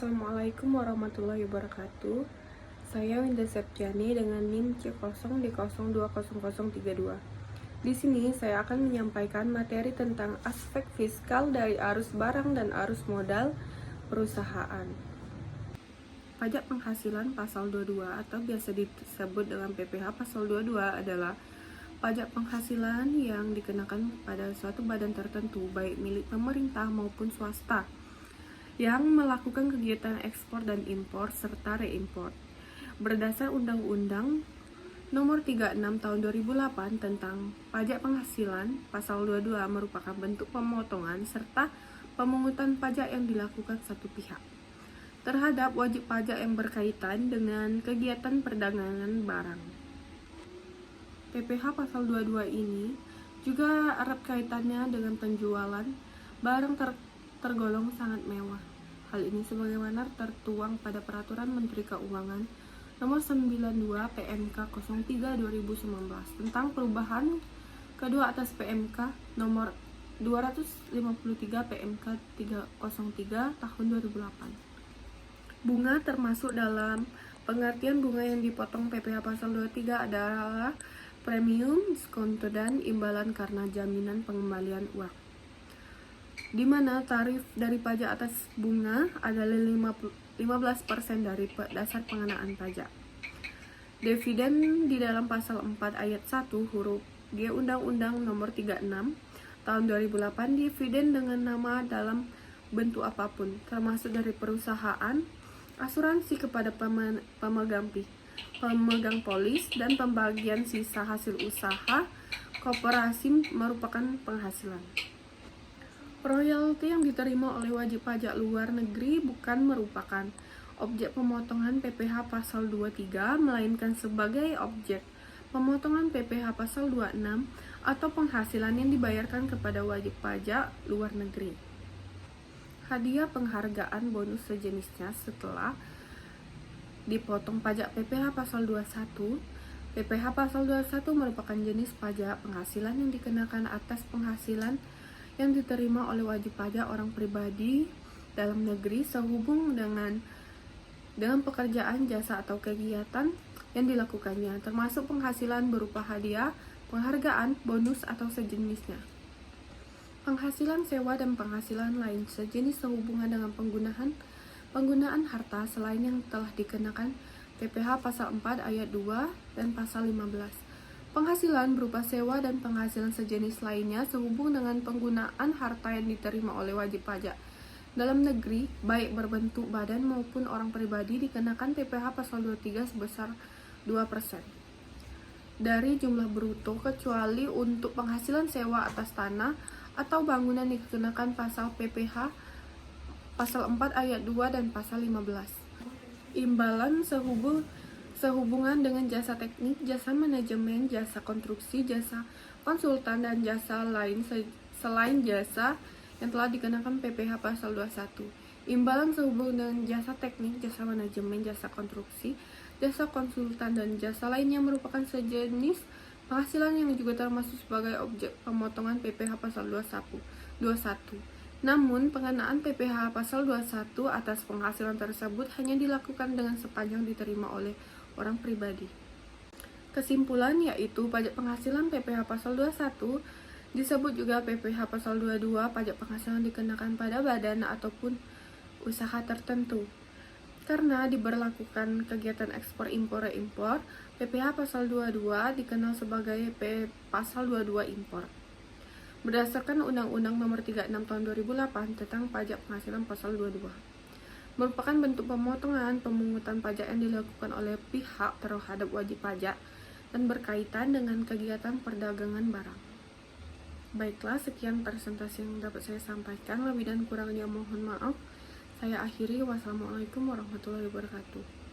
Assalamualaikum warahmatullahi wabarakatuh. Saya Winda Septiani dengan NIM C0 di 020032. Di sini saya akan menyampaikan materi tentang aspek fiskal dari arus barang dan arus modal perusahaan. Pajak penghasilan pasal 22 atau biasa disebut dengan PPh pasal 22 adalah pajak penghasilan yang dikenakan pada suatu badan tertentu baik milik pemerintah maupun swasta yang melakukan kegiatan ekspor dan impor serta reimpor. Berdasar Undang-Undang Nomor 36 Tahun 2008 tentang Pajak Penghasilan, Pasal 22 merupakan bentuk pemotongan serta pemungutan pajak yang dilakukan satu pihak terhadap wajib pajak yang berkaitan dengan kegiatan perdagangan barang. PPh Pasal 22 ini juga erat kaitannya dengan penjualan barang tergolong sangat mewah. Hal ini sebagaimana tertuang pada Peraturan Menteri Keuangan Nomor 92 PMK 03 2019 tentang perubahan kedua atas PMK Nomor 253 PMK 303 Tahun 2008. Bunga termasuk dalam pengertian bunga yang dipotong PPh Pasal 23 adalah premium, diskonto, dan imbalan karena jaminan pengembalian uang, di mana tarif dari pajak atas bunga adalah 15% dari dasar pengenaan pajak. Dividen di dalam pasal 4 ayat 1 huruf G Undang-Undang Nomor 36 Tahun 2008, dividen dengan nama dalam bentuk apapun, termasuk dari perusahaan, asuransi kepada pemegang polis, dan pembagian sisa hasil usaha koperasi merupakan penghasilan. Royalti yang diterima oleh wajib pajak luar negeri bukan merupakan objek pemotongan PPh Pasal 23, melainkan sebagai objek pemotongan PPh Pasal 26 atau penghasilan yang dibayarkan kepada wajib pajak luar negeri. Hadiah penghargaan bonus sejenisnya setelah dipotong pajak PPh Pasal 21. PPh Pasal 21 merupakan jenis pajak penghasilan yang dikenakan atas penghasilan yang diterima oleh wajib pajak orang pribadi dalam negeri sehubung dengan pekerjaan, jasa, atau kegiatan yang dilakukannya, termasuk penghasilan berupa hadiah, penghargaan, bonus, atau sejenisnya. Penghasilan sewa dan penghasilan lain sejenis sehubungan dengan penggunaan harta selain yang telah dikenakan PPh Pasal 4 ayat 2 dan Pasal 15. Penghasilan berupa sewa dan penghasilan sejenis lainnya sehubung dengan penggunaan harta yang diterima oleh wajib pajak dalam negeri, baik berbentuk badan maupun orang pribadi, dikenakan PPh Pasal 23 sebesar 2% dari jumlah bruto, kecuali untuk penghasilan sewa atas tanah atau bangunan dikenakan pasal PPh Pasal 4 ayat 2 dan Pasal 15. Imbalan sehubungan dengan jasa teknik, jasa manajemen, jasa konstruksi, jasa konsultan, dan jasa lain selain jasa yang telah dikenakan PPh Pasal 21. Imbalan sehubungan dengan jasa teknik, jasa manajemen, jasa konstruksi, jasa konsultan, dan jasa lainnya merupakan sejenis penghasilan yang juga termasuk sebagai objek pemotongan PPh Pasal 21. Namun, pengenaan PPh Pasal 21 atas penghasilan tersebut hanya dilakukan dengan sepanjang diterima oleh orang pribadi. Kesimpulan yaitu pajak penghasilan PPh Pasal 21 disebut juga PPh Pasal 22 pajak penghasilan dikenakan pada badan ataupun usaha tertentu. Karena diberlakukan kegiatan ekspor impor reimpor, PPh Pasal 22 dikenal sebagai Pasal 22 impor. Berdasarkan Undang-Undang Nomor 36 Tahun 2008 tentang Pajak Penghasilan Pasal 22, merupakan bentuk pemotongan pemungutan pajak yang dilakukan oleh pihak terhadap wajib pajak dan berkaitan dengan kegiatan perdagangan barang. Baiklah, sekian presentasi yang dapat saya sampaikan. Lebih dan kurangnya mohon maaf. Saya akhiri. Wassalamualaikum warahmatullahi wabarakatuh.